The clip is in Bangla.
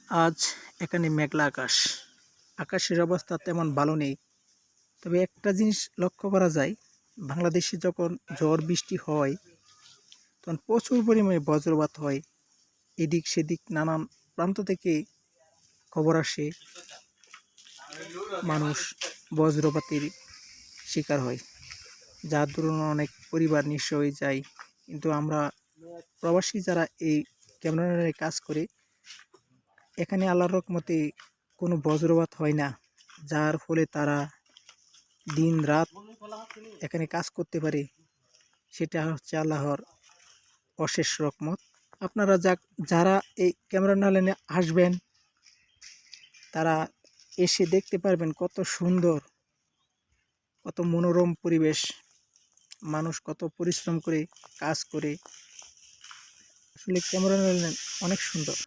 আজ এখানে মেঘলা আকাশ। আকাশের অবস্থা তেমন ভালো নেই। তবে একটা জিনিস লক্ষ্য করা যায়, বাংলাদেশে যখন ঝড় বৃষ্টি হয় তখন প্রচুর পরিমাণে বজ্রপাত হয়। এদিক সেদিক নানান প্রান্ত থেকে খবর আসে, মানুষ বজ্রপাতের শিকার হয়, যার দরুন অনেক পরিবার নিঃস্ব হয়ে যায়। কিন্তু আমরা প্রবাসী যারা এই ক্যামেরায় কাজ করে, এখানে আল্লাহর রহমতে কোনো বজ্রপাত হয় না, যার ফলে তারা দিন রাত এখানে কাজ করতে পারে। সেটা হচ্ছে আল্লাহর অশেষ রহমত। আপনারা যারা এই ক্যামেরা লাইনে আসবেন, তারা এসে দেখতে পারবেন কত সুন্দর, কত মনোরম পরিবেশ, মানুষ কত পরিশ্রম করে কাজ করে। আসলে ক্যামেরা লাইন অনেক সুন্দর।